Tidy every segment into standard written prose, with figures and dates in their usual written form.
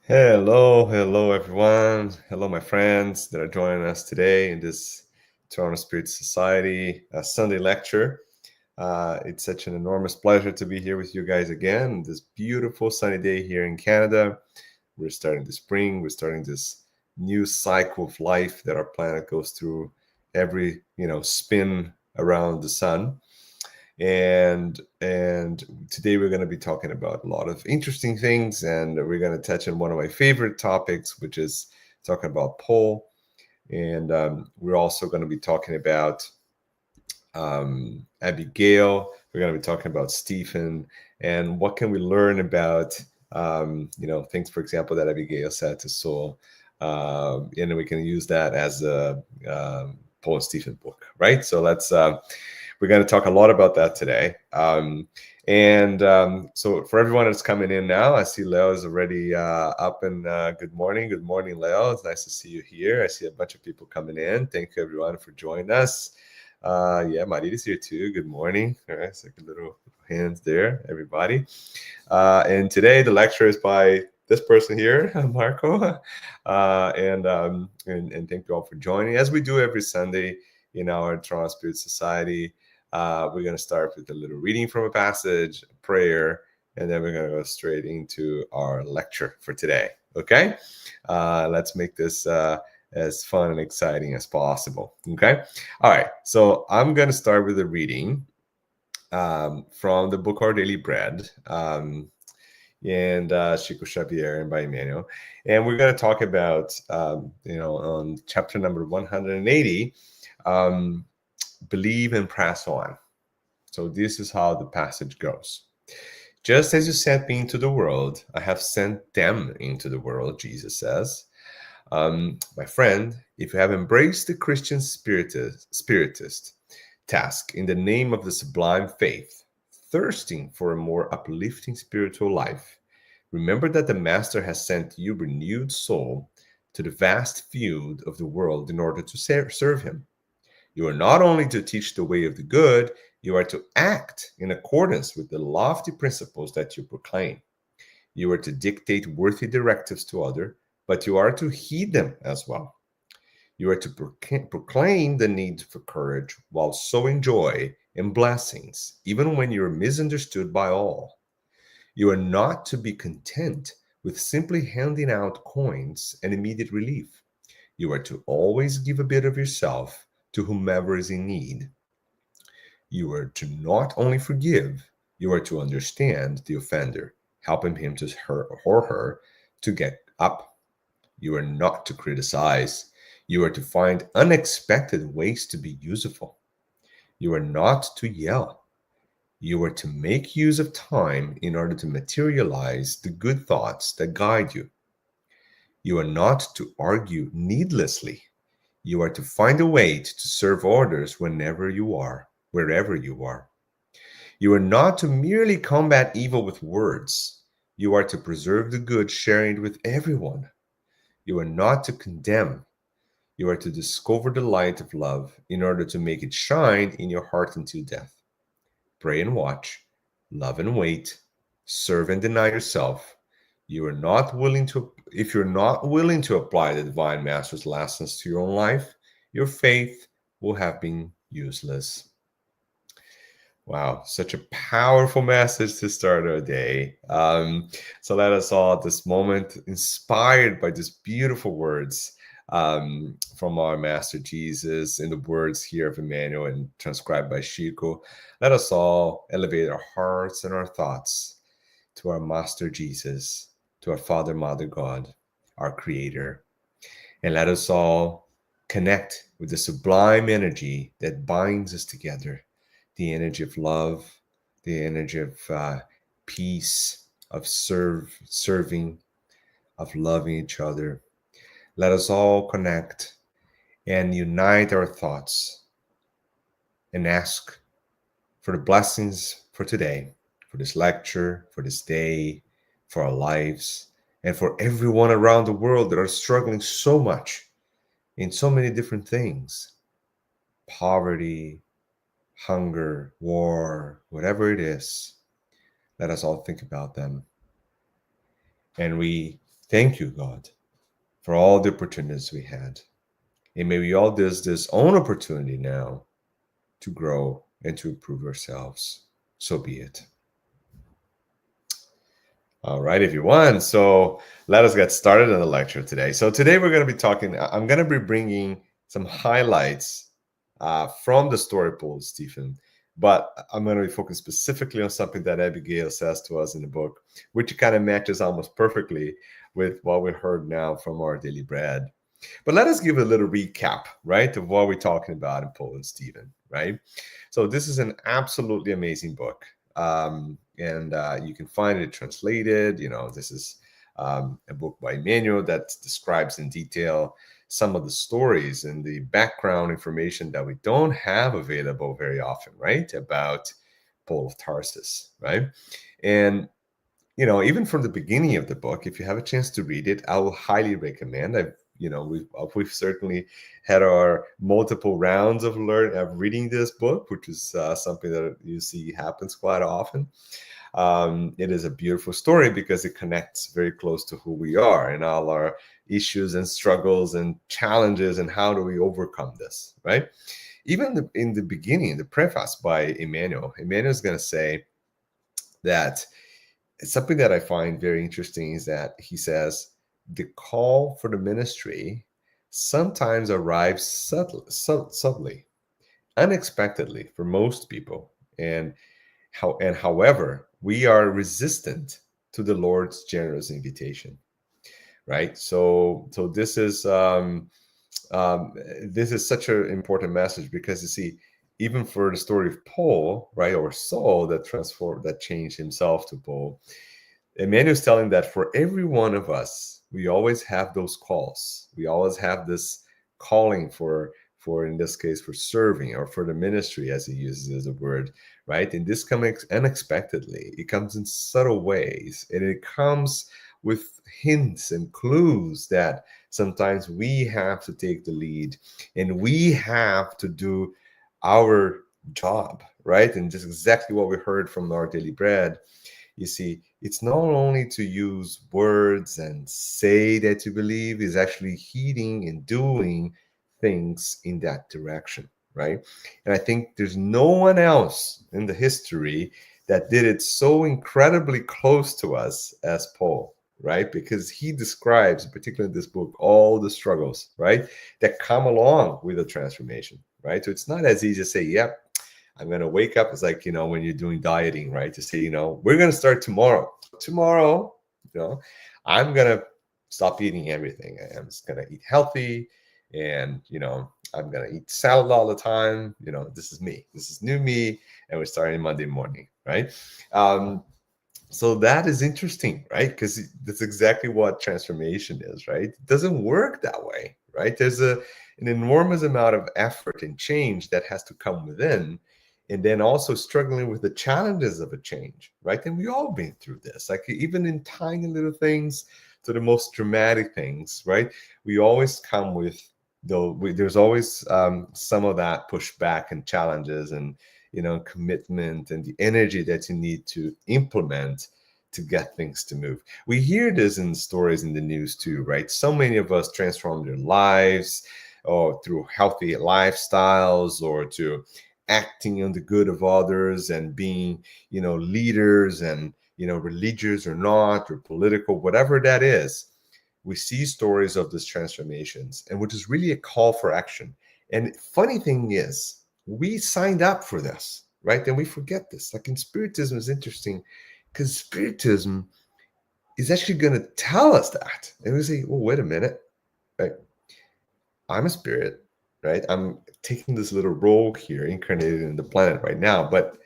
Hello everyone. Hello, my friends that are joining us today in this Toronto Spirit Society Sunday lecture. It's such an enormous pleasure to be here with you guys again. This beautiful sunny day here in Canada. We're starting the spring. We're starting this new cycle of life that our planet goes through every spin around the sun. And today we're going to be talking about a lot of interesting things, and we're going to touch on one of my favorite topics, which is talking about Paul. And we're also going to be talking about Abigail. We're going to be talking about Stephen, and what can we learn about things, for example, that Abigail said to Saul, and we can use that as a Paul and Stephen book, right? So we're going to talk a lot about that today. So for everyone that's coming in now, I see Leo is already up, and good morning. Good morning, Leo. It's nice to see you here. I see a bunch of people coming in. Thank you, everyone, for joining us. Yeah, Marita's here too. Good morning. All right, so little hands there, everybody. And today the lecture is by this person here, Marco. And thank you all for joining, as we do every Sunday in our Toronto Spirit Society. We're going to start with a little reading from a passage, a prayer, and then we're going to go straight into our lecture for today. Okay? Let's make this as fun and exciting as possible. Okay? All right. So I'm going to start with a reading from the book Our Daily Bread. And Chico Xavier and by Emmanuel. And we're going to talk about, on chapter number 180, believe and press on. So this is how the passage goes. Just as you sent me into the world, I have sent them into the world, Jesus says. My friend, if you have embraced the Christian spiritist task in the name of the sublime faith, thirsting for a more uplifting spiritual life, remember that the Master has sent you renewed soul to the vast field of the world in order to serve him. You are not only to teach the way of the good, you are to act in accordance with the lofty principles that you proclaim. You are to dictate worthy directives to others, but you are to heed them as well. You are to proclaim the need for courage while sowing joy and blessings, even when you are misunderstood by all. You are not to be content with simply handing out coins and immediate relief. You are to always give a bit of yourself to whomever is in need. You are to not only forgive, you are to understand the offender, helping him to her to get up. You are not to criticize. You are to find unexpected ways to be useful. You are not to yell. You are to make use of time in order to materialize the good thoughts that guide you. You are not to argue needlessly. You are to find a way to serve others wherever you are. You are not to merely combat evil with words. You are to preserve the good, sharing it with everyone. You are not to condemn. You are to discover the light of love in order to make it shine in your heart until death. Pray and watch, love and wait, serve and deny yourself. If you're not willing to apply the divine master's lessons to your own life, your faith will have been useless. Wow, such a powerful message to start our day. So let us all at this moment, inspired by these beautiful words from our Master Jesus in the words here of Emmanuel and transcribed by Chico, let us all elevate our hearts and our thoughts to our Master Jesus, to our Father, Mother God, our Creator. And let us all connect with the sublime energy that binds us together, the energy of love, the energy of peace, of serving, of loving each other. Let us all connect and unite our thoughts and ask for the blessings for today, for this lecture, for this day, for our lives, and for everyone around the world that are struggling so much in so many different things: poverty, hunger, war, whatever it is. Let us all think about them. And we Thank you, God, for all the opportunities we had. And may we all this own opportunity now to grow and to improve ourselves. So be it. All right, everyone. So let us get started on the lecture today. So today we're going to be talking, I'm going to be bringing some highlights from the story Paul Stephen, but I'm going to be focused specifically on something that Abigail says to us in the book, which kind of matches almost perfectly with what we heard now from our daily bread. But let us give a little recap, right, of what we're talking about in Paul and Stephen, right? So this is an absolutely amazing book. And you can find it translated. This is a book by Emmanuel that describes in detail some of the stories and the background information that we don't have available very often, right? About Paul of Tarsus, right? And even from the beginning of the book, if you have a chance to read it, I will highly recommend. We've certainly had our multiple rounds of reading this book, which is something that you see happens quite often. It is a beautiful story because it connects very close to who we are and all our issues and struggles and challenges, and how do we overcome this, right? Even in the beginning, the preface by Emmanuel is going to say that something that I find very interesting is that he says the call for the ministry sometimes arrives subtly, unexpectedly for most people, and however we are resistant to the Lord's generous invitation, right? So this is such an important message, because you see, even for the story of Paul, right, or Saul, that changed himself to Paul, Emmanuel's telling that for every one of us, we always have those calls. We always have this calling for in this case, for serving or for the ministry, as he uses as a word, right? And this comes unexpectedly. It comes in subtle ways, and it comes with hints and clues that sometimes we have to take the lead, and we have to do our job, right? And just exactly what we heard from our daily bread. You see, it's not only to use words and say that you believe, is actually heeding and doing things in that direction, right? And I think there's no one else in the history that did it so incredibly close to us as Paul, right? Because he describes, particularly in this book, all the struggles, right, that come along with a transformation, right? So it's not as easy to say, yep, I'm going to wake up. It's like, when you're doing dieting, right? To say, we're going to start tomorrow. Tomorrow, I'm going to stop eating everything. I'm just going to eat healthy, and, I'm going to eat salad all the time. This is me. This is new me. And we're starting Monday morning, right? So that is interesting, right? Because that's exactly what transformation is, right? It doesn't work that way, right? There's an enormous amount of effort and change that has to come within, and then also struggling with the challenges of a change, right? And we all been through this, like even in tiny little things to the most dramatic things, right? We always come with there's always some of that pushback and challenges, and commitment and the energy that you need to implement to get things to move. We hear this in stories in the news too, right? So many of us transform their lives, or through healthy lifestyles, or to acting on the good of others, and being, leaders, and, religious or not, or political, whatever that is. We see stories of these transformations, and which is really a call for action. And funny thing is, we signed up for this, right? And we forget this. Like in Spiritism is interesting, because Spiritism is actually going to tell us that. And we say, well, wait a minute, right? I'm a spirit, right? I'm taking this little role here, incarnated in the planet right now. But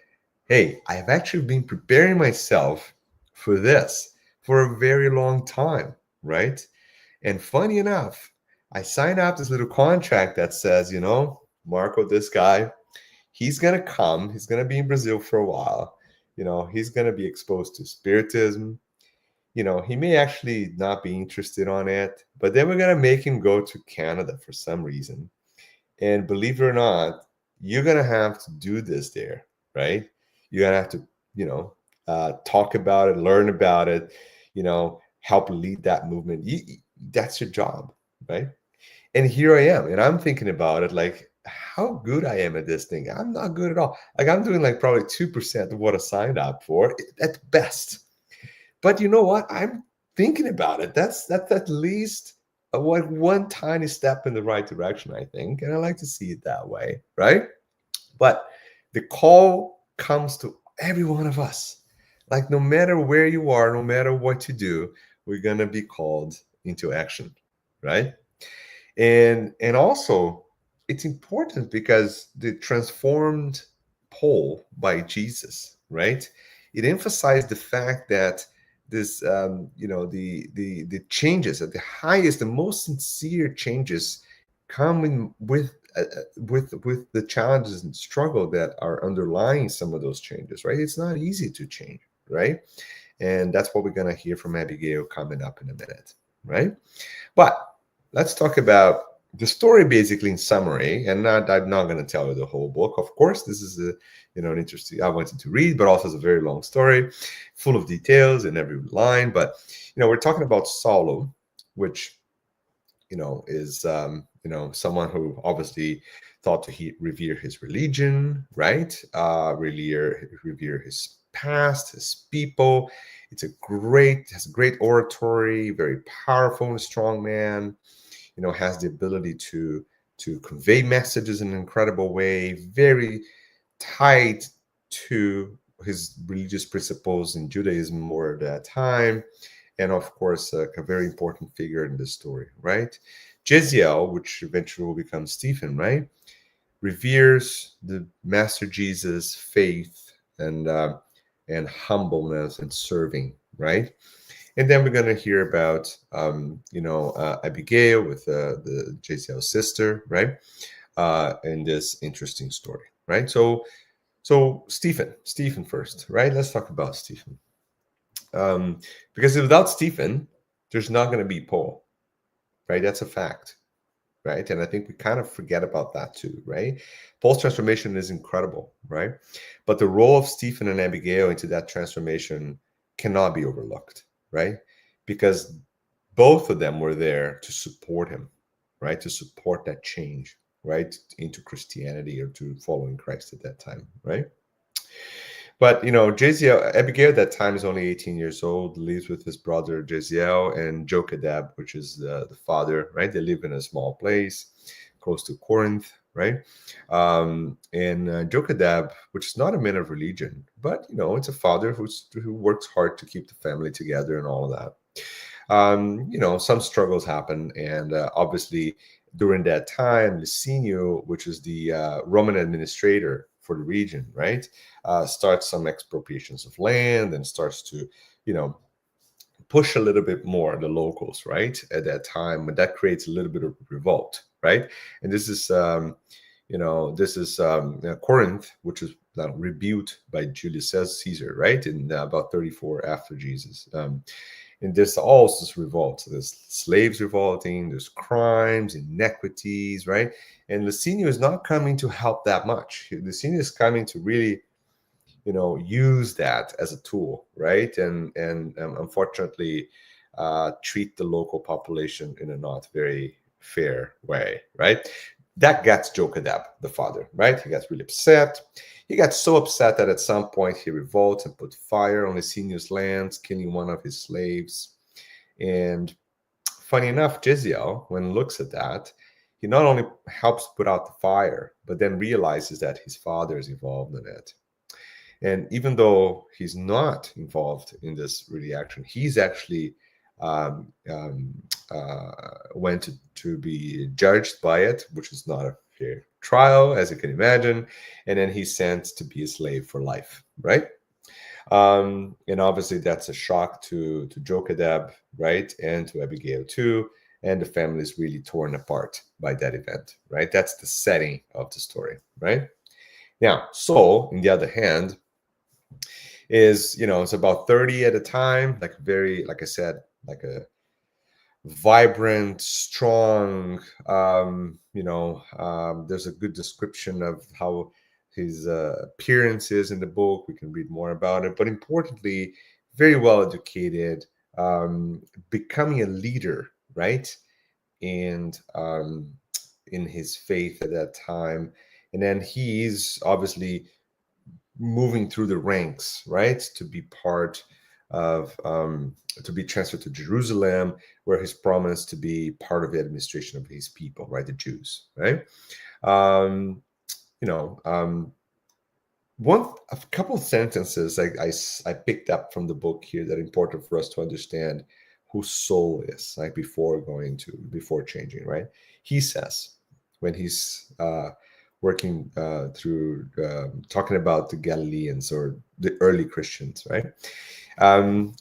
hey, I have actually been preparing myself for this for a very long time, right? And funny enough, I signed up this little contract that says, Marco, this guy, he's going to come, he's going to be in Brazil for a while. He's going to be exposed to Spiritism. He may actually not be interested on it, but then we're going to make him go to Canada for some reason. And believe it or not, you're going to have to do this there, right? You're going to have to, talk about it, learn about it, help lead that movement. That's your job, right? And here I am, and I'm thinking about it like how good I am at this thing. I'm not good at all. Like I'm doing like probably 2% of what I signed up for at best. But you know what? I'm thinking about it. That's at least one tiny step in the right direction, I think. And I like to see it that way, right? But the call comes to every one of us. Like no matter where you are, no matter what you do, we're gonna be called into action, right? And also it's important because the transformed Paul by Jesus, right? It emphasized the fact that this the changes at the highest, the most sincere changes come in with the challenges and struggle that are underlying some of those changes, right? It's not easy to change, right? And that's what we're going to hear from Abigail coming up in a minute, right? But let's talk about the story basically in summary. And I'm not going to tell you the whole book. Of course, this is an interesting, I wanted to read, but also it's a very long story, full of details in every line. But, we're talking about Saulo, which, is, someone who obviously thought to revere his religion, right? Revere his past, his people. Has a great oratory, very powerful and strong man, has the ability to convey messages in an incredible way, very tied to his religious principles in Judaism more at that time, and of course a very important figure in this story, right? Jeziel, which eventually will become Stephen, right, reveres the Master Jesus' faith and humbleness and serving, right? And then we're going to hear about, Abigail with the JCL sister, right? In this interesting story, right? So Stephen first, right? Let's talk about Stephen. Because without Stephen, there's not going to be Paul, right? That's a fact, right? And I think we kind of forget about that too, right? Paul's transformation is incredible, right? But the role of Stephen and Abigail into that transformation cannot be overlooked, right? Because both of them were there to support him, right? To support that change, right? Into Christianity or to following Christ at that time, right? But Jaziel, Abigail at that time is only 18 years old, lives with his brother Jaziel and Jochadab, which is the father, right? They live in a small place close to Corinth, right? And Jochadab, which is not a man of religion, but it's a father who works hard to keep the family together and all of that. Some struggles happen, and obviously during that time, Licinio, which is the Roman administrator for the region, right, starts some expropriations of land and starts to, push a little bit more the locals, right, at that time, and that creates a little bit of revolt, right? And this is, Corinth, which is rebuked by Julius Caesar, right, in about 34 after Jesus. And there's also this revolt. So there's slaves revolting, there's crimes, inequities, right? And Licinio is not coming to help that much. Licinio is coming to really, use that as a tool, right? And unfortunately, treat the local population in a not very fair way, right? That gets Jochadab, the father, right? He gets really upset. He got so upset that at some point he revolts and put fire on Licinio's lands, killing one of his slaves. And funny enough, Jeziel, when looks at that, he not only helps put out the fire, but then realizes that his father is involved in it. And even though he's not involved in this reaction, he's actually went to be judged by it, which is not a fair trial, as you can imagine. And then he's sent to be a slave for life, right? And obviously that's a shock to Jochadab, right? And to Abigail too. And the family is really torn apart by that event, right? That's the setting of the story, right? Now, Saul, on the other hand, is, it's about 30 at a time, like very, like I said, like a vibrant, strong, there's a good description of how his appearance is in the book. We can read more about it, but importantly, very well educated, becoming a leader, right? And in his faith at that time. And then he's obviously moving through the ranks, right, to be part of, to be transferred to Jerusalem, where he's promised to be part of the administration of his people, right, the Jews, right? Um, you know, a couple of sentences I picked up from the book here that are important for us to understand who Saul is, like before changing, right? He says when he's working through talking about the Galileans or the early Christians, right? Um,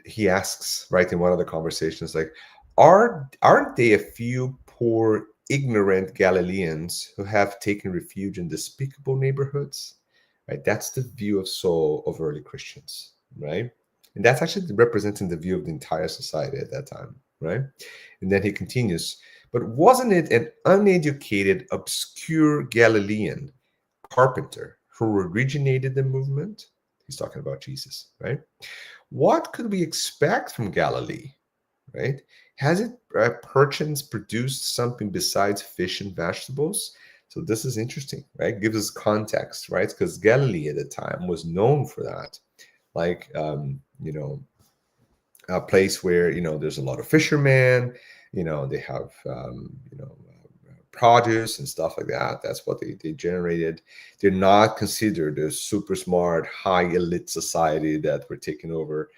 he asks, right, in one of the conversations, like, aren't they a few poor, ignorant Galileans who have taken refuge in despicable neighborhoods? Right, that's the view of Saul of early Christians, right? And that's actually representing the view of the entire society at that time, right? And then he continues, but wasn't it an uneducated, obscure Galilean carpenter who originated the movement? He's talking about Jesus, right? What could we expect from Galilee, right? Has it perchance produced something besides fish and vegetables? So this is interesting, right? Gives us context, right? Because Galilee at the time was known for that, like a place where there's a lot of fishermen. They have produce and stuff like that. That's what they generated. They're not considered a super smart, high elite society that were taking over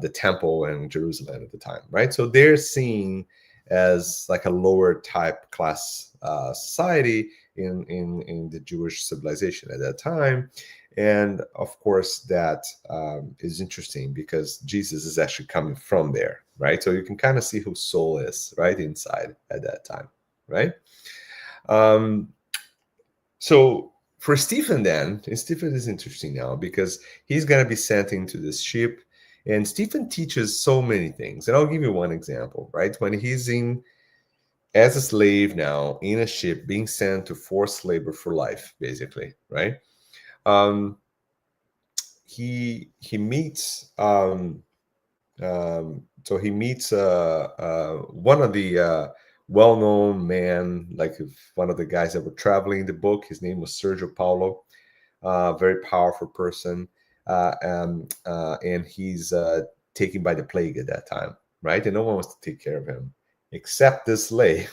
the temple and Jerusalem at the time, right? So they're seen as like a lower type class society in the Jewish civilization at that time. And of course, that is interesting because Jesus is actually coming from there, right? So you can kind of see who Saul is, right, inside at that time, right? Um, so for Stephen, then, and Stephen is interesting now because he's going to be sent into this ship, and Stephen teaches so many things. And I'll give you one example, right? When he's in as a slave now in a ship, being sent to forced labor for life, basically, right? Um, he meets so he meets one of the well-known man, like one of the guys that were traveling in the book. His name was Sergio Paulo, very powerful person, and he's taken by the plague at that time, right? And no one wants to take care of him except this slave,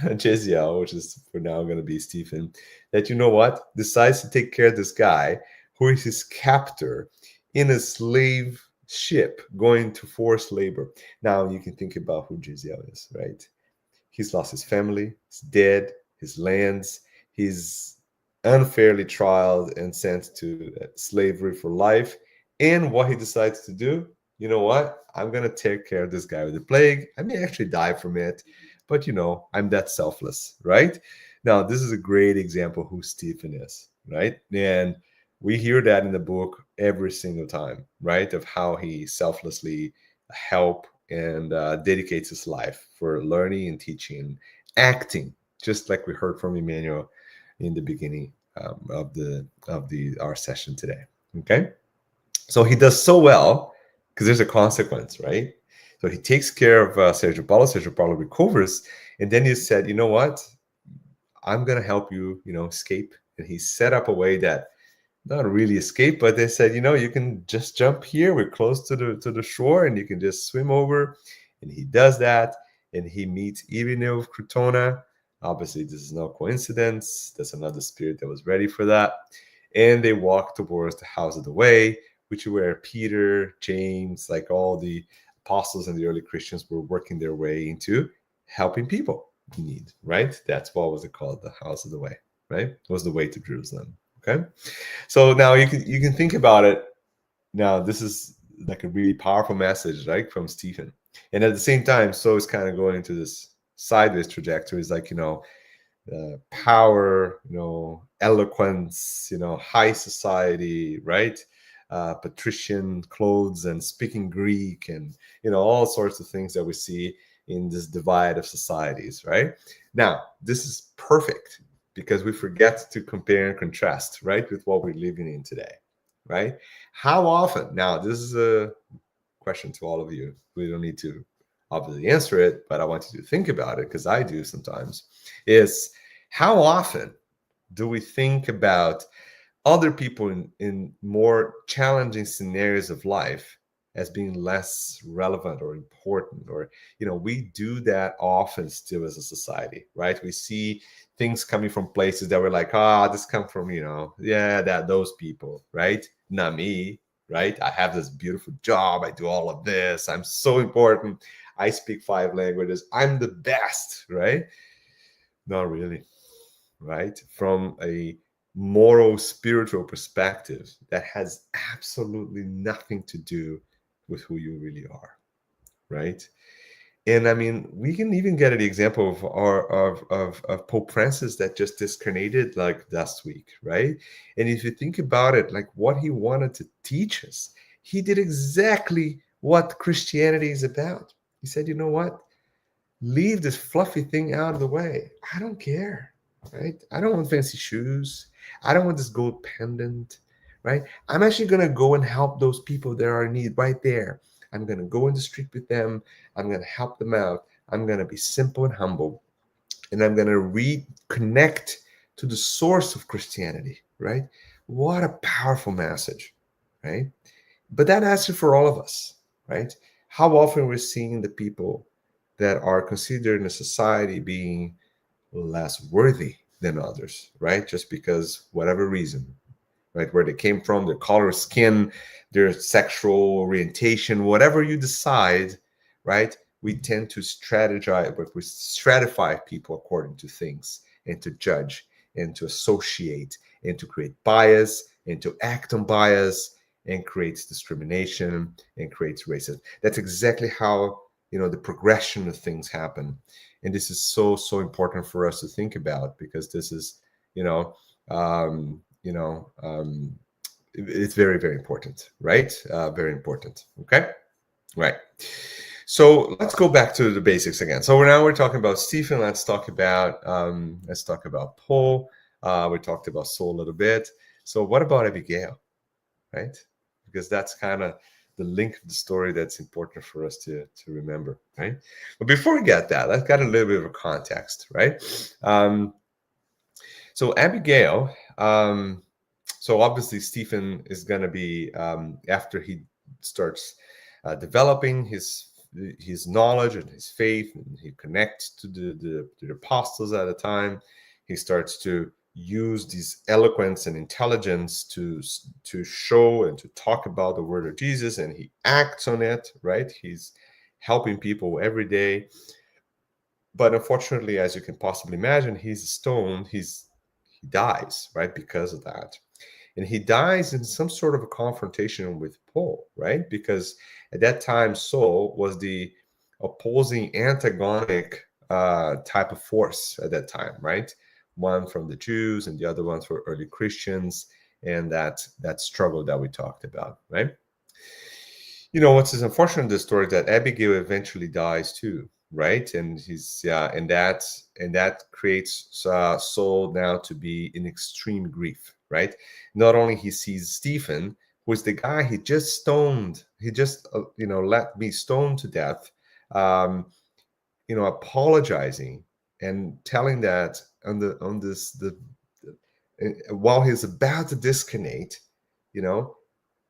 Jeziel, which is for now going to be Stephen, that decides to take care of this guy who is his captor in a slave ship going to forced labor. Now you can think about who Jeziel is, right? He's lost his family, he's dead, his lands, he's unfairly trialed and sent to slavery for life. And what he decides to do, you know what? I'm going to take care of this guy with the plague. I may actually die from it, but I'm that selfless, right? Now, this is a great example who Stephen is, right? And we hear that in the book every single time, right? Of how he selflessly help and dedicates his life for learning and teaching, acting, just like we heard from Emmanuel in the beginning of our session today. Okay, so he does so well because there's a consequence, right? So he takes care of Sergio Paulo. Sergio Paulo recovers, and then he said, "You know what? I'm gonna help you, escape." And he set up a way that not really escape, but they said, you can just jump here. We're close to the shore, and you can just swim over. And he does that, and he meets Ireneo of Crotona. Obviously, this is no coincidence. That's another spirit that was ready for that. And they walk towards the house of the way, which is where Peter, James, like all the apostles and the early Christians were working their way into helping people in need, right? That's what was it called, the house of the way, right? It was the way to Jerusalem. Okay, so now you can think about it. Now this is like a really powerful message, right, from Stephen, and at the same time, so it's kind of going into this sideways trajectory. It's like power, eloquence, high society, right? Patrician clothes and speaking Greek, and all sorts of things that we see in this divide of societies, right? Now this is perfect because we forget to compare and contrast, right, with what we're living in today, right? How often? Now, this is a question to all of you. We don't need to obviously answer it, but I want you to think about it because I do sometimes. Is how often do we think about other people in more challenging scenarios of life as being less relevant or important? Or we do that often still as a society, right? We see things coming from places that we're like, this come from yeah, that those people, right? Not me, right? I have this beautiful job, I do all of this, I'm so important, I speak 5 languages, I'm the best, right? Not really, right? From a moral, spiritual perspective, that has absolutely nothing to do with who you really are, right? And I mean, we can even get an example of of Pope Francis that just discarnated like last week, right? And if you think about it, like what he wanted to teach us, he did exactly what Christianity is about. He said, you know what? Leave this fluffy thing out of the way. I don't care, right? I don't want fancy shoes. I don't want this gold pendant, right? I'm actually going to go and help those people that are in need right there. I'm going to go in the street with them. I'm going to help them out. I'm going to be simple and humble. And I'm going to reconnect to the source of Christianity, right? What a powerful message, right? But that answer for all of us, right? How often we're seeing the people that are considered in a society being less worthy than others, right? Just because whatever reason, right? Where they came from, their color of skin, their sexual orientation, whatever you decide, right? We tend to strategize, but we stratify people according to things and to judge and to associate and to create bias and to act on bias and creates discrimination and creates racism. That's exactly how the progression of things happen. And this is so important for us to think about, because this is um, it's very important, right? Very important. Okay, right. So let's go back to the basics again. So now we're talking about Stephen. Let's talk about Paul. We talked about Saul a little bit. So what about Abigail, right? Because that's kind of the link of the story that's important for us to remember, right? But before we get that, let's get a little bit of a context, right? So Abigail, so obviously Stephen is going to be, after he starts developing his knowledge and his faith, and he connects to the apostles at a time, he starts to use these eloquence and intelligence to show and to talk about the word of Jesus, and he acts on it, right? He's helping people every day. But unfortunately, as you can possibly imagine, he's stoned. He dies, right, because of that. And he dies in some sort of a confrontation with Paul, right? Because at that time, Saul was the opposing antagonic type of force at that time, right? One from the Jews and the other ones for early Christians, and that struggle that we talked about, right? What's unfortunate in this story is that Abigail eventually dies too, right? And and that creates Saul now to be in extreme grief, right? Not only he sees Stephen, who is the guy he just stoned, he just let me stone to death, apologizing and telling that while he's about to disconnect,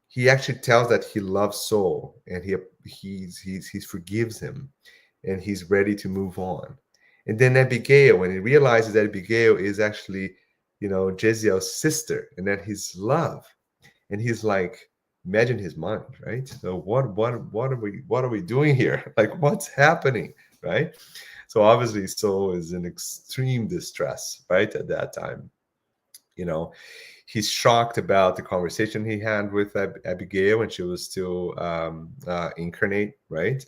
he actually tells that he loves Saul, and he forgives him, and he's ready to move on. And then Abigail, when he realizes that Abigail is actually, Jezreel's sister, and that he's love, and he's like, imagine his mind, right? So what are we doing here? Like, what's happening, right? So obviously, Saul is in extreme distress, right, at that time. He's shocked about the conversation he had with Abigail when she was still incarnate, right?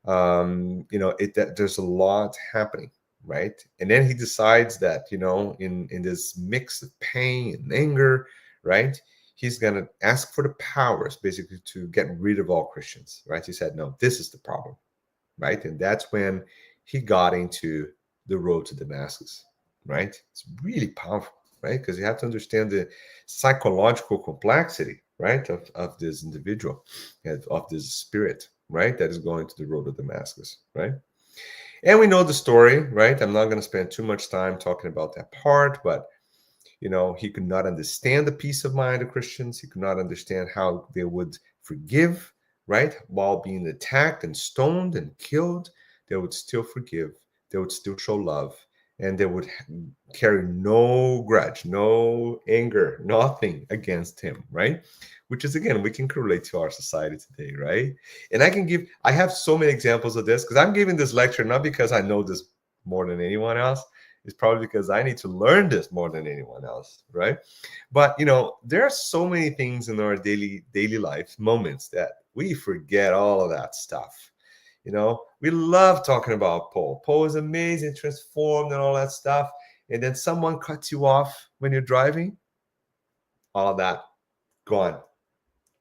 There's a lot happening, right? And then he decides that, in this mix of pain and anger, right, he's going to ask for the powers basically to get rid of all Christians, right? He said, no, this is the problem, right? And that's when he got into the road to Damascus, right? It's really powerful, right? Because you have to understand the psychological complexity, right, of this individual, of this spirit, right, that is going to the road of Damascus, right? And we know the story, right? I'm not going to spend too much time talking about that part, but he could not understand the peace of mind of Christians. He could not understand how they would forgive, right? While being attacked and stoned and killed, they would still forgive. They would still show love. And they would carry no grudge, no anger, nothing against him, right? Which is, again, we can correlate to our society today, right? And I have so many examples of this because I'm giving this lecture not because I know this more than anyone else. It's probably because I need to learn this more than anyone else, right? But there are so many things in our daily life moments that we forget all of that stuff. We love talking about Paul. Paul is amazing, transformed, and all that stuff. And then someone cuts you off when you're driving. All that gone,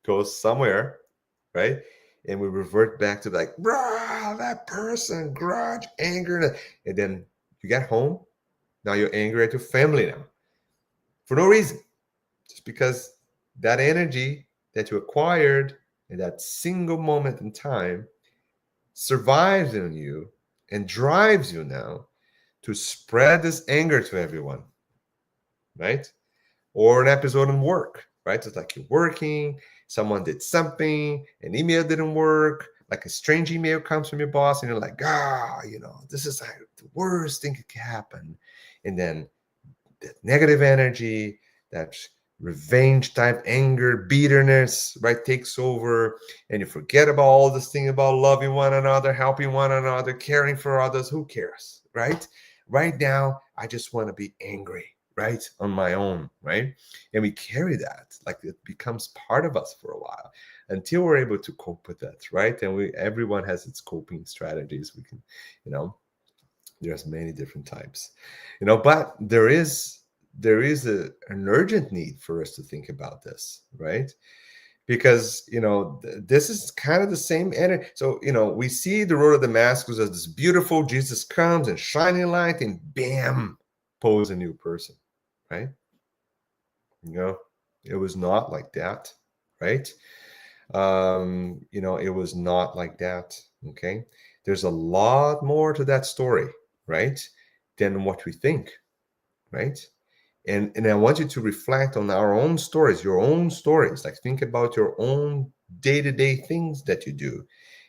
goes somewhere, right? And we revert back to like, bruh, that person, grudge, anger, and then you get home. Now you're angry at your family now for no reason, just because that energy that you acquired in that single moment in time survives in you and drives you now to spread this anger to everyone, right? Or an episode in work, right? It's like you're working, someone did something, an email didn't work, like a strange email comes from your boss, and you're like, this is like the worst thing that can happen. And then that negative energy, that revenge type anger, bitterness, right, takes over, and you forget about all this thing about loving one another, helping one another, caring for others. Who cares, right? Right now, I just want to be angry, right, on my own, right? And we carry that like it becomes part of us for a while until we're able to cope with that, right? And everyone has its coping strategies. We can, there's many different types, but there is an urgent need for us to think about this, right? Because this is kind of the same energy. So we see the road of Damascus as this beautiful Jesus comes and shining light, and bam, pose a new person, right? It was not like that, right? It was not like that. Okay. There's a lot more to that story, right, than what we think, right? And I want you to reflect on our own stories, your own stories. Like, think about your own day-to-day things that you do,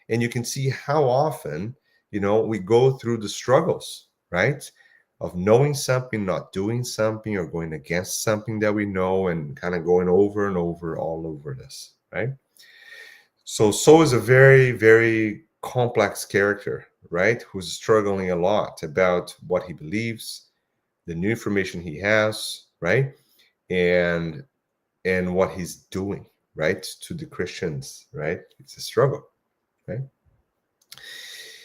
and you can see how often we go through the struggles, right, of knowing something, not doing something, or going against something that we know, and kind of going over and over all over this, right? So Saul is a very, very complex character, right? Who's struggling a lot about what he believes, the new information he has, right? And what he's doing, right? To the Christians, right? It's a struggle, right?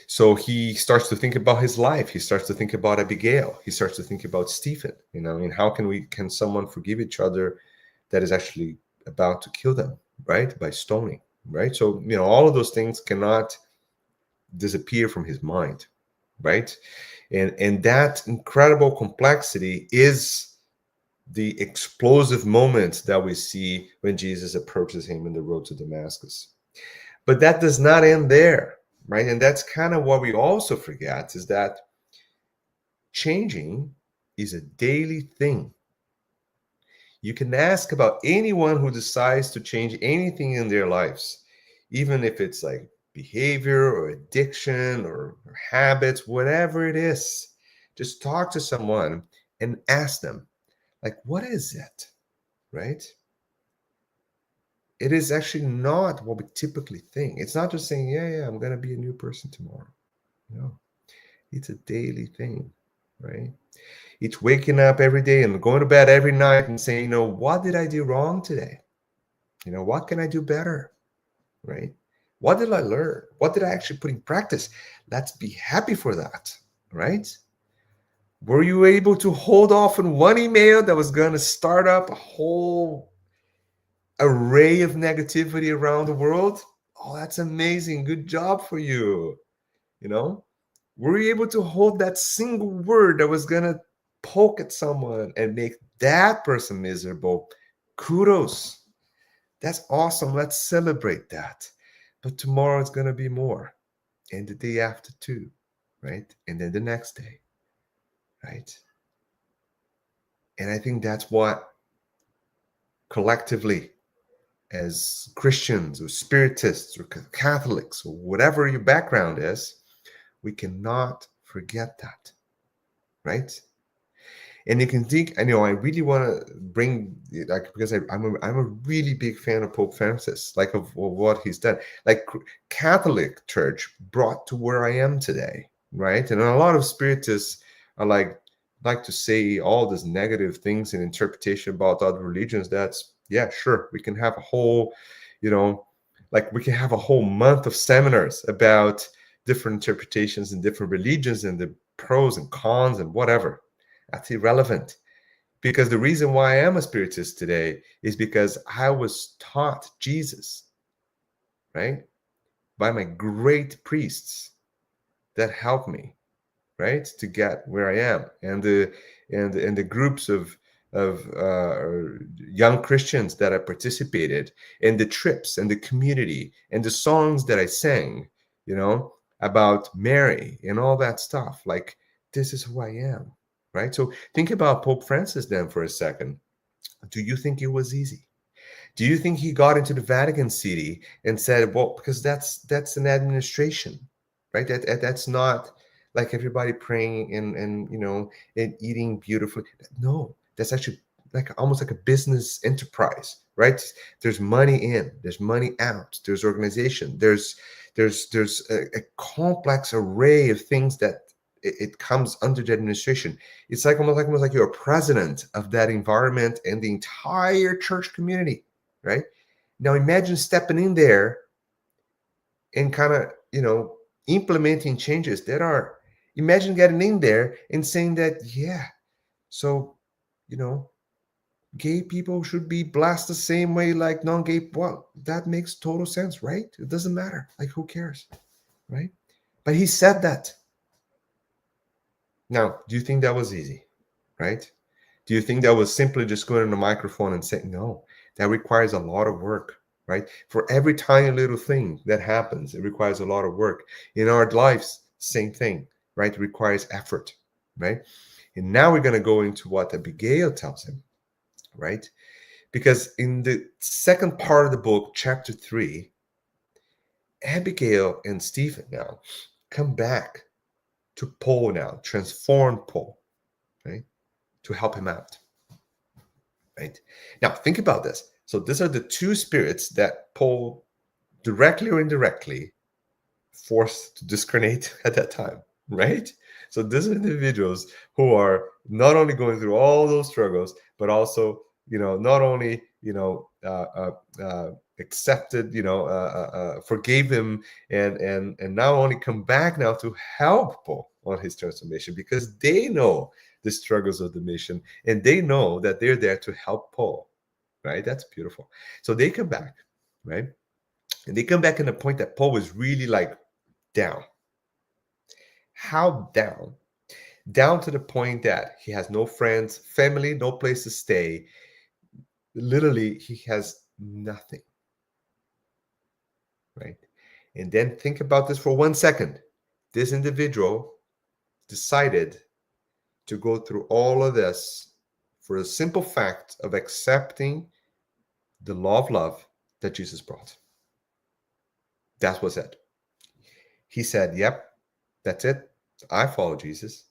So he starts to think about his life. He starts to think about Abigail. He starts to think about Stephen, and how can someone forgive each other that is actually about to kill them, right? By stoning, right? So, all of those things cannot disappear from his mind, right? And that incredible complexity is the explosive moment that we see when Jesus approaches him in the road to Damascus. But that does not end there, right? And that's kind of what we also forget, is that changing is a daily thing. You can ask about anyone who decides to change anything in their lives, even if it's like behavior or addiction or habits, whatever it is. Just talk to someone and ask them, like, what is it, right? It is actually not what we typically think. It's not just saying, yeah, I'm going to be a new person tomorrow. No, it's a daily thing, right? It's waking up every day and going to bed every night and saying, what did I do wrong today? What can I do better, right? What did I learn? What did I actually put in practice? Let's be happy for that, right? Were you able to hold off on one email that was going to start up a whole array of negativity around the world? Oh, that's amazing. Good job for you. Were you able to hold that single word that was going to poke at someone and make that person miserable? Kudos. That's awesome. Let's celebrate that. But tomorrow it's going to be more. And the day after too, right? And then the next day, right? And I think that's what collectively, as Christians or Spiritists or Catholics or whatever your background is, we cannot forget that, right? And you can think, I really want to bring, like, because I'm a really big fan of Pope Francis, like of what he's done. Like Catholic Church brought to where I am today, right? And a lot of Spiritists are like to say all these negative things and interpretation about other religions. That's, yeah, sure. We can have a whole, like we can have a whole month of seminars about different interpretations and different religions and the pros and cons and whatever. That's irrelevant, because the reason why I am a Spiritist today is because I was taught Jesus, right, by my great priests that helped me, right, to get where I am, and the groups of young Christians that I participated in, the trips and the community and the songs that I sang, about Mary and all that stuff. Like, this is who I am, right? So think about Pope Francis then for a second. Do you think it was easy? Do you think he got into the Vatican City and said, well, because that's an administration, right? That's not like everybody praying and eating beautifully. No, that's actually like almost like a business enterprise, right? There's money in, there's money out, there's organization, there's a complex array of things that it comes under the administration. It's like almost like you're a president of that environment and the entire church community, right? Now imagine stepping in there and kind of, implementing changes that are, imagine getting in there and saying that, yeah, so, gay people should be blessed the same way like non-gay. Well, that makes total sense, right? It doesn't matter. Like, who cares, right? But he said that. Now, do you think that was easy, right? Do you think that was simply just going on the microphone and saying, no, that requires a lot of work, right? For every tiny little thing that happens, it requires a lot of work. In our lives, same thing, right? It requires effort, right? And now we're going to go into what Abigail tells him, right? Because in the second part of the book, chapter 3, Abigail and Stephen now come back to Paul now, transform Paul, right? To help him out. Right? Now, think about this. So these are the two spirits that Paul, directly or indirectly, forced to discarnate at that time, right? So these are individuals who are not only going through all those struggles, but also, not only, accepted, forgave him, and now only come back now to help Paul on his transformation, because they know the struggles of the mission and they know that they're there to help Paul, right? That's beautiful. So they come back, right? And they come back in the point that Paul was really like down. How down? Down to the point that he has no friends, family, no place to stay. Literally, he has nothing, right? And then think about this for 1 second. This individual decided to go through all of this for the simple fact of accepting the law of love that Jesus brought. That's what's it. He said, yep, that's it. I follow Jesus.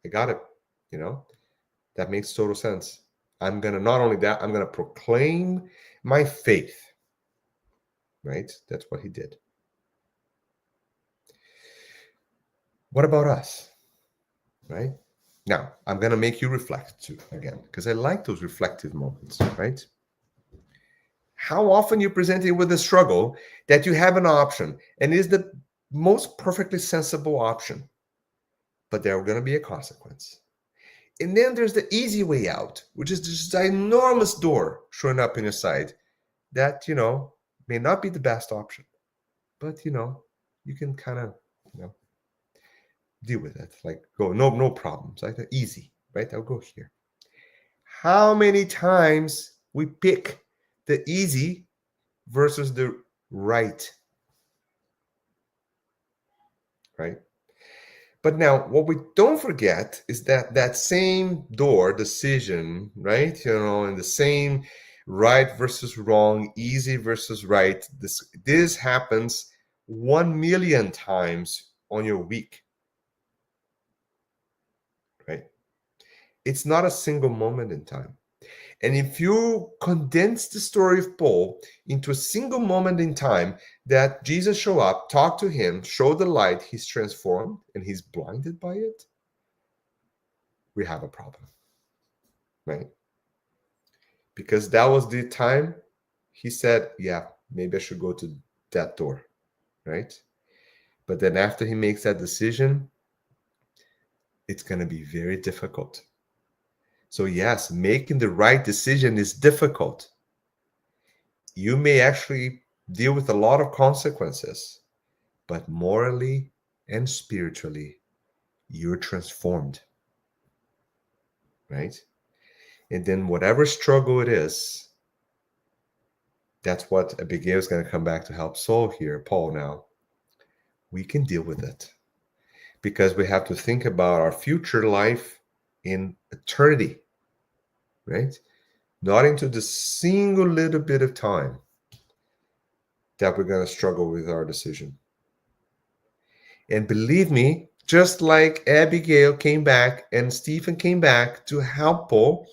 I got it. That makes total sense. I'm going to, not only that, I'm going to proclaim my faith, right? That's what he did. What about us, right? Now, I'm going to make you reflect too, again, because I like those reflective moments, right? How often you're presented with a struggle that you have an option and is the most perfectly sensible option, but there are going to be a consequence. And then there's the easy way out, which is just an enormous door showing up in your side that, may not be the best option, but, you can kind of, deal with it. Like, go, no problems. Like, easy, right? I'll go here. How many times we pick the easy versus the right, right? But now, what we don't forget is that that same door decision, right? And the same right versus wrong, easy versus right. This happens 1 million times on your week, right? It's not a single moment in time. And if you condense the story of Paul into a single moment in time that Jesus show up, talk to him, show the light, he's transformed and he's blinded by it, we have a problem, right? Because that was the time he said, yeah, maybe I should go to that door, right? But then after he makes that decision, it's going to be very difficult. So yes, making the right decision is difficult. You may actually deal with a lot of consequences, but morally and spiritually, you're transformed, right? And then whatever struggle it is, that's what Abigail is going to come back to help solve here, Paul now. We can deal with it because we have to think about our future life in eternity, right? Not into the single little bit of time that we're going to struggle with our decision. And believe me, just like Abigail came back and Stephen came back to help Paul,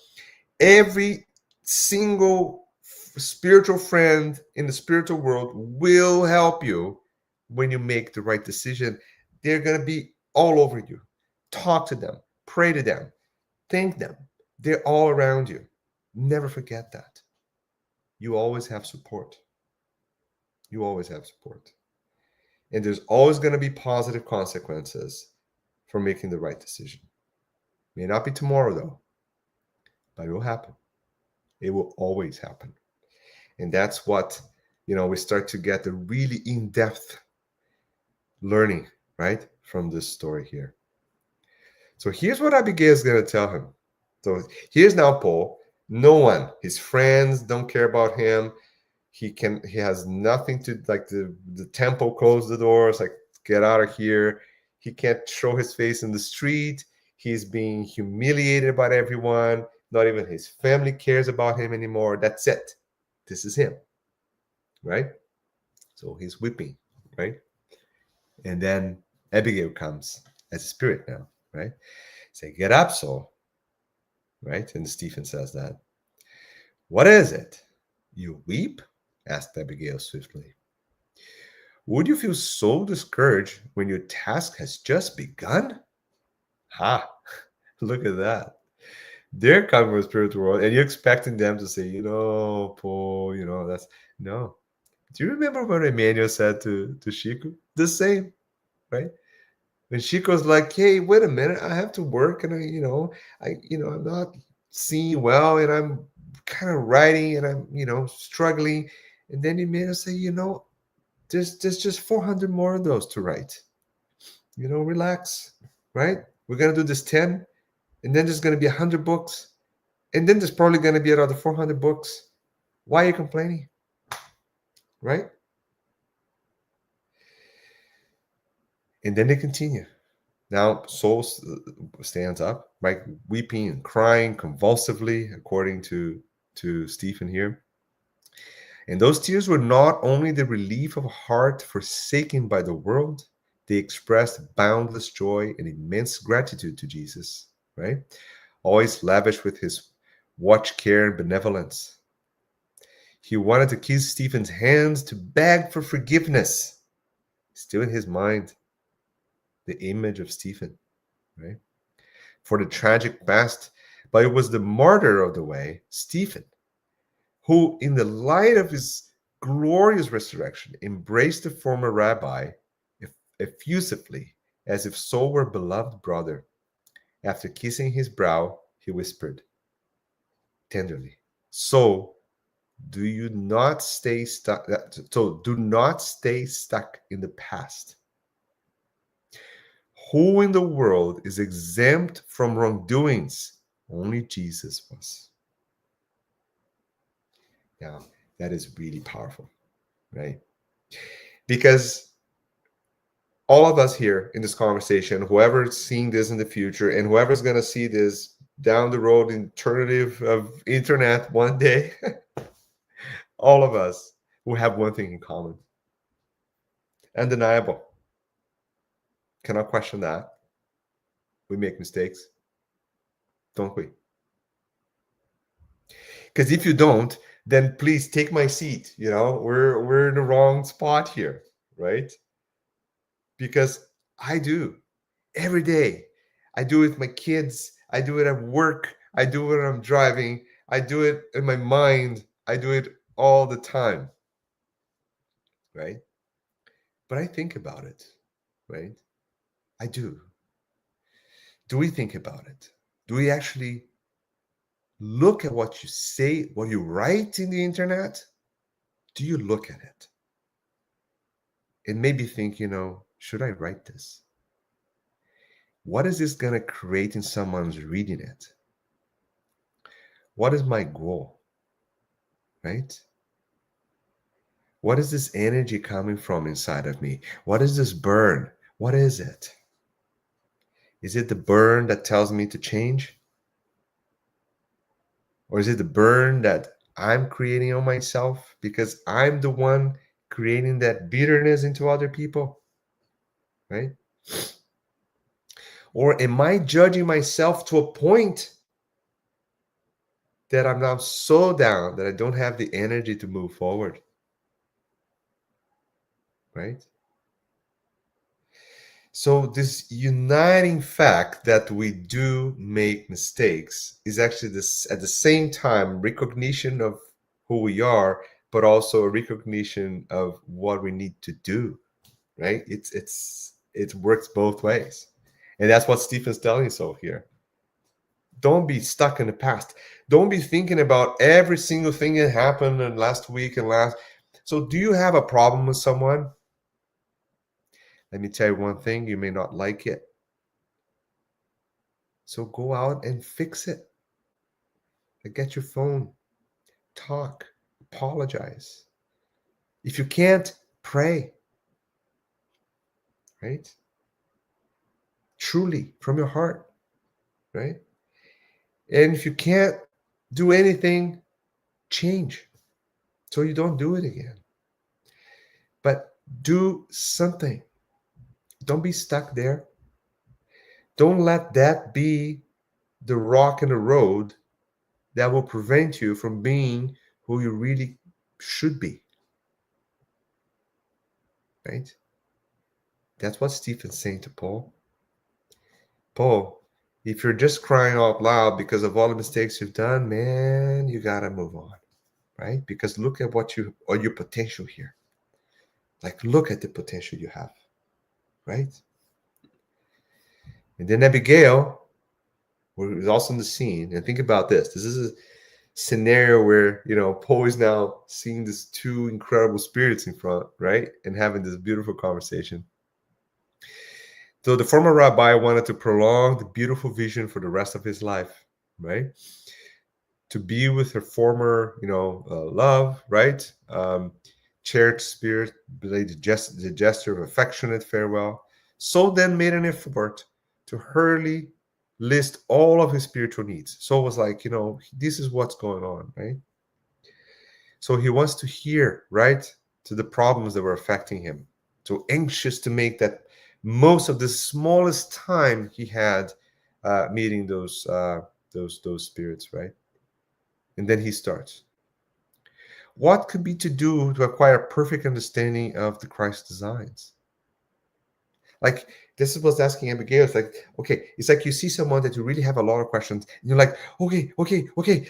every single spiritual friend in the spiritual world will help you when you make the right decision. They're going to be all over you. Talk to them, pray to them, thank them. They're all around you. Never forget that. You always have support. You always have support. And there's always going to be positive consequences for making the right decision. May not be tomorrow, though, but it will happen. It will always happen. And that's what, we start to get the really in-depth learning, right, from this story here. So here's what Abigail is going to tell him. So here's now Paul. No one, his friends don't care about him. He has nothing to, like, the temple closed the doors, like, get out of here. He can't show his face in the street. He's being humiliated by everyone. Not even his family cares about him anymore. That's it. This is him, right? So he's weeping, right? And then Abigail comes as a spirit now, right? Say, get up, Saul, right? And Stephen says that. What is it? You weep? Asked Abigail swiftly. Would you feel so discouraged when your task has just begun? Ha! Look at that. They're coming from the spiritual world, and you're expecting them to say, Paul, that's no. Do you remember what Emmanuel said to Chico? The same, right? When Chico's like, hey, wait a minute, I have to work, and I'm not seeing well, and I'm kind of writing, and I'm, struggling. And then Emmanuel say, there's just 400 more of those to write. Relax, right? We're gonna do this 10, and then there's gonna be 100 books, and then there's probably gonna be another 400 books. Why are you complaining? Right? And then they continue. Now Saul stands up, right, weeping and crying convulsively, according to Stephen here. And those tears were not only the relief of a heart forsaken by the world, they expressed boundless joy and immense gratitude to Jesus, right? Always lavish with his watch care and benevolence. He wanted to kiss Stephen's hands to beg for forgiveness. Still in his mind, the image of Stephen, right? For the tragic past, but it was the martyr of the way, Stephen, who, in the light of his glorious resurrection, embraced the former rabbi effusively, as if Saul were a beloved brother. After kissing his brow, he whispered tenderly, So do not stay stuck in the past. Who in the world is exempt from wrongdoings? Only Jesus was. Now, that is really powerful. right? Because all of us here in this conversation, whoever's seeing this in the future and whoever's going to see this down the road in alternative of internet one day, all of us will have one thing in common. Undeniable. Cannot question that. We make mistakes, don't we? Because if you don't, then please take my seat. We're in the wrong spot here, right? Because I do every day. I do it with my kids. I do it at work. I do it when I'm driving. I do it in my mind. I do it all the time, right? But I think about it, right? I do. Do we think about it? Do we actually look at what you say, what you write in the internet? Do you look at it? And maybe think, should I write this? What is this going to create in someone's reading it? What is my goal? Right? What is this energy coming from inside of me? What is this burn? What is it? Is it the burn that tells me to change? Or is it the burn that I'm creating on myself because I'm the one creating that bitterness into other people? Right? Or am I judging myself to a point that I'm now so down that I don't have the energy to move forward? Right? So this uniting fact that we do make mistakes is actually this at the same time recognition of who we are, but also a recognition of what we need to do. Right? It works both ways. And that's what Stephen's telling us so here. Don't be stuck in the past. Don't be thinking about every single thing that happened in last week and last. So do you have a problem with someone? Let me tell you one thing, you may not like it. So go out and fix it. Get your phone, talk, apologize. If you can't, pray. Right? Truly, from your heart. Right? And if you can't do anything, change so you don't do it again. But do something. Don't be stuck there. Don't let that be the rock in the road that will prevent you from being who you really should be. Right? That's what Stephen's saying to Paul. Paul, if you're just crying out loud because of all the mistakes you've done, man, you gotta move on, right? Because look at your potential here. Look at the potential you have, right? And then Abigail was also in the scene. And think about this. This is a scenario where, Paul is now seeing these two incredible spirits in front, right? And having this beautiful conversation. So the former rabbi wanted to prolong the beautiful vision for the rest of his life, right? To be with her former, love, right? Cherished spirit, the gesture of affectionate farewell. So then made an effort to hurriedly list all of his spiritual needs. So it was like, this is what's going on, right? So he wants to hear, right, to the problems that were affecting him. So anxious to make that most of the smallest time he had meeting those spirits, right? And then he starts. What could be to do to acquire perfect understanding of the Christ designs? This is what's asking Abigail. It's okay, it's like you see someone that you really have a lot of questions, and you're like, okay,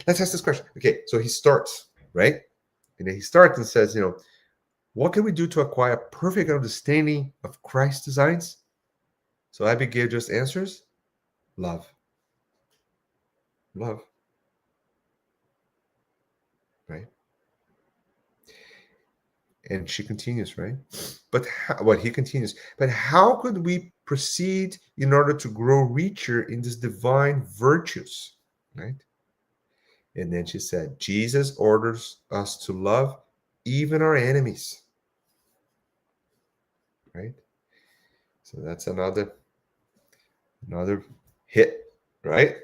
let's ask this question. Okay, so he starts, right? And then he starts and says, what can we do to acquire perfect understanding of Christ designs? So Abigail just answers, love. Love. Right? And she continues, right? But he continues, but how could we proceed in order to grow richer in these divine virtues? Right? And then she said, Jesus orders us to love even our enemies. right? So that's another hit, right?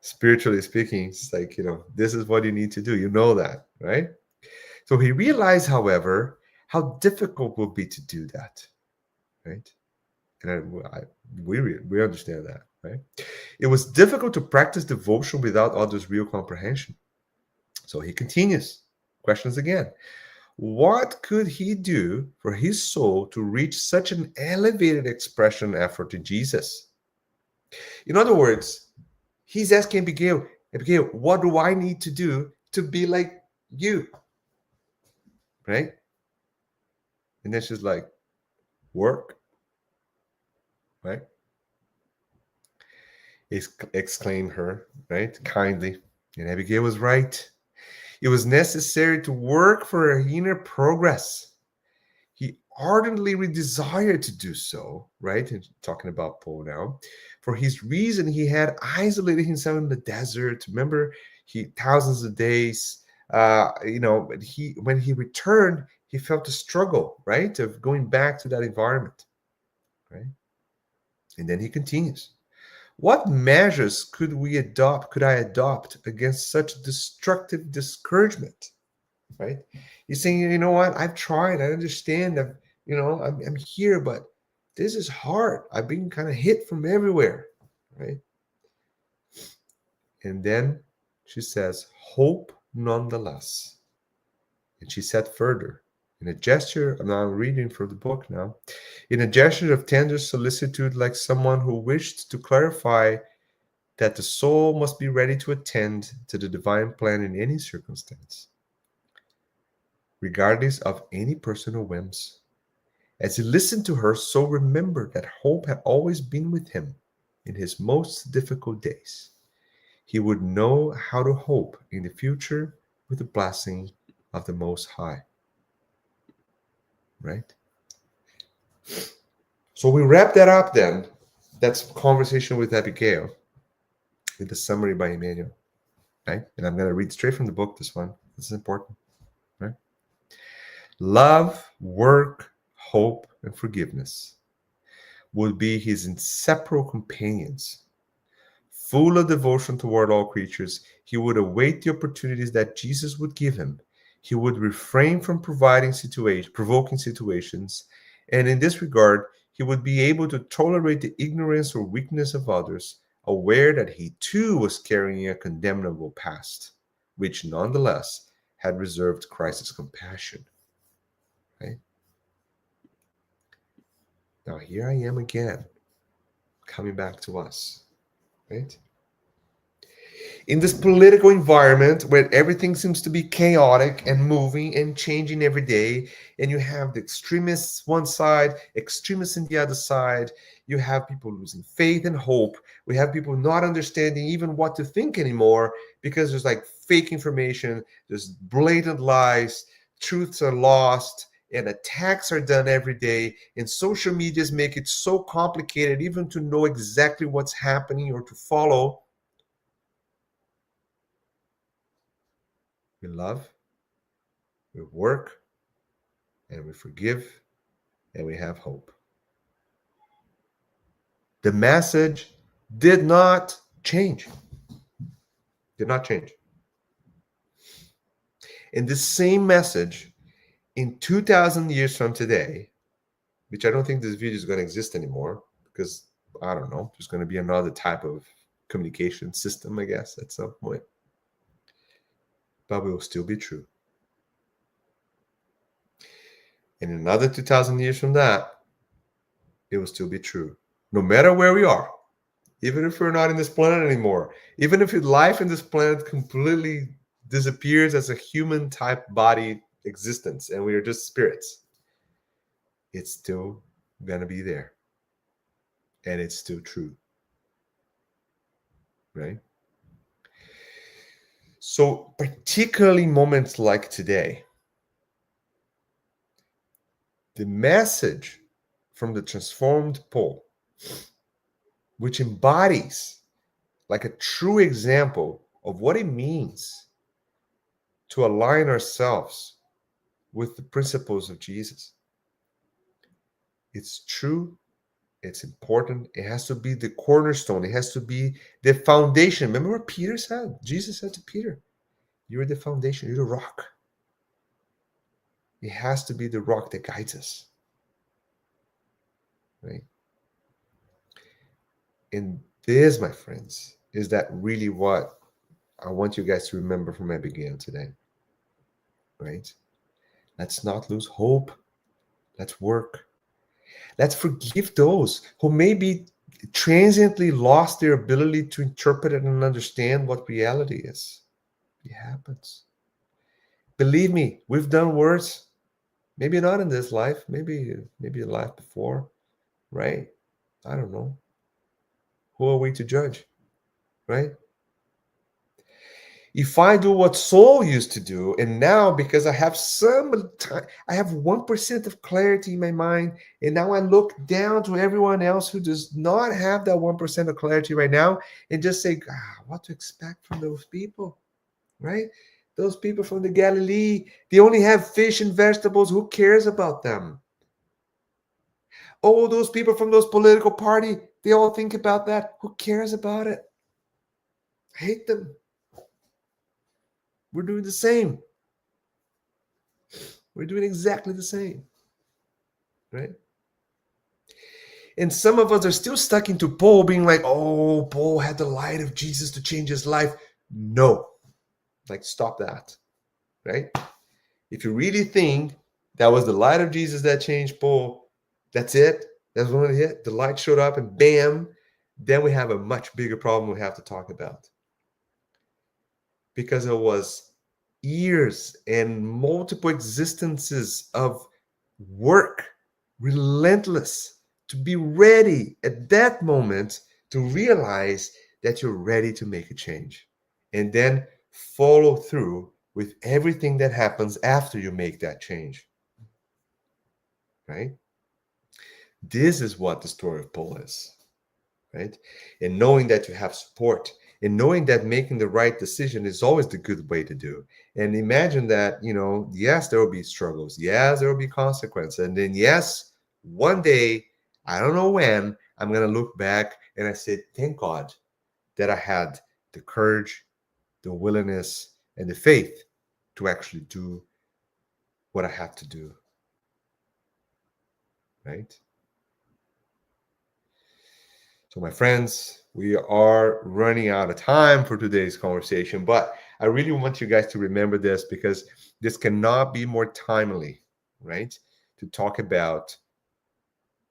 Spiritually speaking, it's like, this is what you need to do. You know that, right? So he realized, however, how difficult it would be to do that, right? And we understand that, right? It was difficult to practice devotion without others' real comprehension. So he continues, questions again. What could he do for his soul to reach such an elevated expression effort to Jesus? In other words, he's asking Abigail, what do I need to do to be like you? Right? And then she's like, work, right? Exclaimed her, right? Kindly. And Abigail was right. It was necessary to work for her inner progress. He ardently desired to do so, right? And talking about Paul now. For his reason, he had isolated himself in the desert. Remember, he thousands of days. But when he returned, he felt a struggle, right, of going back to that environment, right? And then he continues. What measures could I adopt against such destructive discouragement? Right? He's saying, you know what? I've tried. I understand. I'm here, but this is hard. I've been kind of hit from everywhere, right? And then she says, hope nonetheless. And she said further, in a gesture, I'm now reading from the book now, in a gesture of tender solicitude, like someone who wished to clarify that the soul must be ready to attend to the divine plan in any circumstance, regardless of any personal whims. As he listened to her, so remembered that hope had always been with him in his most difficult days. He would know how to hope in the future with the blessing of the Most High. Right? So we wrap that up then. That's conversation with Abigail, with the summary by Emmanuel. Right? And I'm going to read straight from the book, this one. This is important. Right? Love, work, hope, and forgiveness would be his inseparable companions. Full of devotion toward all creatures, he would await the opportunities that Jesus would give him. He would refrain from provoking situations, and in this regard, he would be able to tolerate the ignorance or weakness of others, aware that he too was carrying a condemnable past, which nonetheless had reserved Christ's compassion. Right? Now here I am again, coming back to us. Right? In this political environment where everything seems to be chaotic and moving and changing every day, and you have the extremists one side, extremists in the other side, you have people losing faith and hope. We have people not understanding even what to think anymore because there's like fake information, there's blatant lies, truths are lost, and attacks are done every day, and social medias make it so complicated even to know exactly what's happening or to follow. We love, we work, and we forgive, and we have hope. The message did not change. Did not change. And the same message in 2,000 years from today, which I don't think this video is going to exist anymore because, I don't know, there's going to be another type of communication system, I guess, at some point. But it will still be true. And in another 2,000 years from that, it will still be true. No matter where we are, even if we're not in this planet anymore, even if life in this planet completely disappears as a human type body existence and we are just spirits, it's still going to be there. And it's still true. Right? So, particularly moments like today, the message from the transformed Paul, which embodies like a true example of what it means to align ourselves with the principles of Jesus. It's true. It's important. It has to be the cornerstone. It has to be the foundation. Remember what Peter said? Jesus said to Peter, "You're the foundation. You're the rock." It has to be the rock that guides us, right? And this, my friends, is that really what I want you guys to remember from Abigail today, right? Let's not lose hope. Let's work. Let's forgive those who maybe transiently lost their ability to interpret and understand what reality is. It happens. Believe me, we've done worse. Maybe not in this life, maybe a life before, right? I don't know. Who are we to judge, right? If I do what Saul used to do, and now because I have some time, I have 1% of clarity in my mind, and now I look down to everyone else who does not have that 1% of clarity right now and just say, what to expect from those people, right? Those people from the Galilee, they only have fish and vegetables. Who cares about them? Oh, those people from those political party, they all think about that. Who cares about it? I hate them. We're doing the same. We're doing exactly the same, right? And some of us are still stuck into Paul being like, oh, Paul had the light of Jesus to change his life. No, like, stop that, right? If you really think that was the light of Jesus that changed Paul, that's it. That's when it hit. The light showed up and bam, then we have a much bigger problem we have to talk about. Because it was years and multiple existences of work, relentless, to be ready at that moment to realize that you're ready to make a change. And then follow through with everything that happens after you make that change. Right? This is what the story of Paul is. Right? And knowing that you have support and knowing that making the right decision is always the good way to do. And imagine that, yes, there will be struggles. Yes, there will be consequences. And then, yes, one day, I don't know when, I'm going to look back and I said, thank God that I had the courage, the willingness, and the faith to actually do what I had to do. Right? So, my friends, we are running out of time for today's conversation, but I really want you guys to remember this because this cannot be more timely, right? To talk about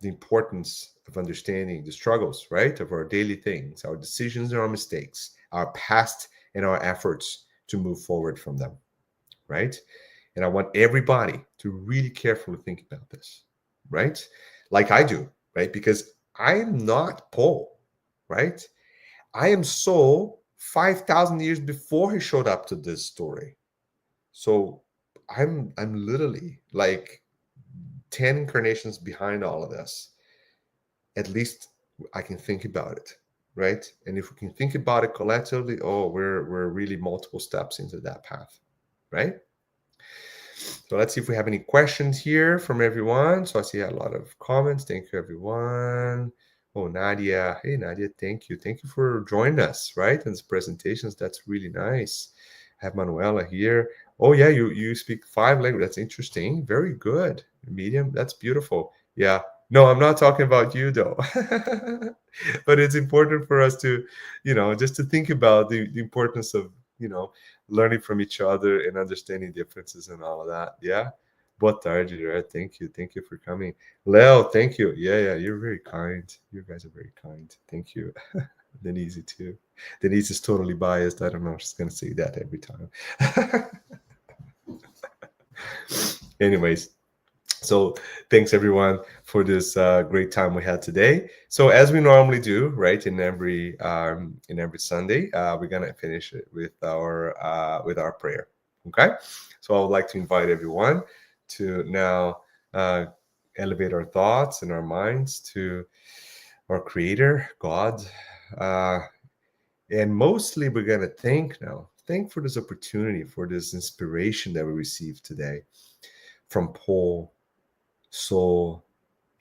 the importance of understanding the struggles, right? Of our daily things, our decisions and our mistakes, our past and our efforts to move forward from them, right? And I want everybody to really carefully think about this, right? Like I do, right? Because I am not Paul, right? I am Saul 5,000 years before he showed up to this story. So I'm literally like 10 incarnations behind all of this. At least I can think about it, right? And if we can think about it collectively, oh, we're really multiple steps into that path, right? So let's see if we have any questions here from everyone. So I see a lot of comments. Thank you, everyone. Oh, Nadia. Hey, Nadia, thank you. Thank you for joining us, right? In these presentations. That's really nice. I have Manuela here. Oh, yeah, you speak 5 languages. That's interesting. Very good. Medium. That's beautiful. Yeah. No, I'm not talking about you, though. But it's important for us to, just to think about the importance of, learning from each other and understanding differences and all of that. Yeah. Boa tarde, right? Thank you for coming. Leo, thank you. Yeah, you're very kind. You guys are very kind. Thank you. Denise too. Denise is totally biased. I don't know. She's gonna say that every time. Anyways, so thanks everyone for this great time we had today. So as we normally do, right, in every Sunday, we're gonna finish it with our prayer. Okay, so I would like to invite everyone to now elevate our thoughts and our minds to our Creator, God, and mostly we're gonna thank for this opportunity, for this inspiration that we received today from Paul, Saul,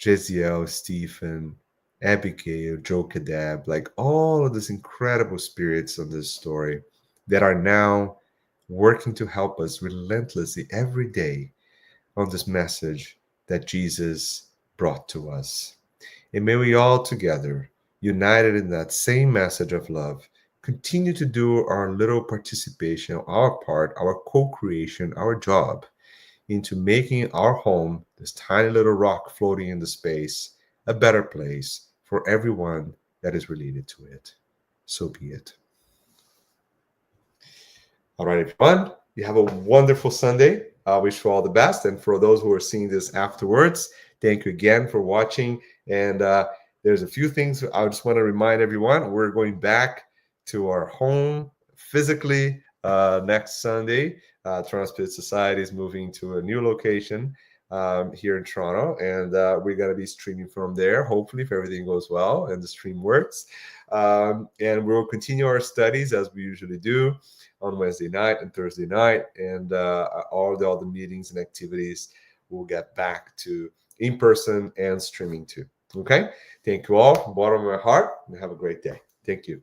Jeziel, Stephen, Abigail, Joe Kadab, like all of these incredible spirits of this story that are now working to help us relentlessly every day on this message that Jesus brought to us. And may we all together, united in that same message of love, continue to do our little participation, our part, our co creation, our job into making our home, this tiny little rock floating in the space, a better place for everyone that is related to it. So be it. All right, everyone, you have a wonderful Sunday. I wish you all the best. And for those who are seeing this afterwards, thank you again for watching. And there's a few things I just want to remind everyone. We're going back to our home physically next Sunday. Toronto Spirit Society is moving to a new location here in Toronto, and we're going to be streaming from there, hopefully, if everything goes well and the stream works. And we'll continue our studies as we usually do on Wednesday night and Thursday night, and all the other meetings and activities we'll get back to in person and streaming too. Okay, thank you all from the bottom of my heart, and have a great day. Thank you.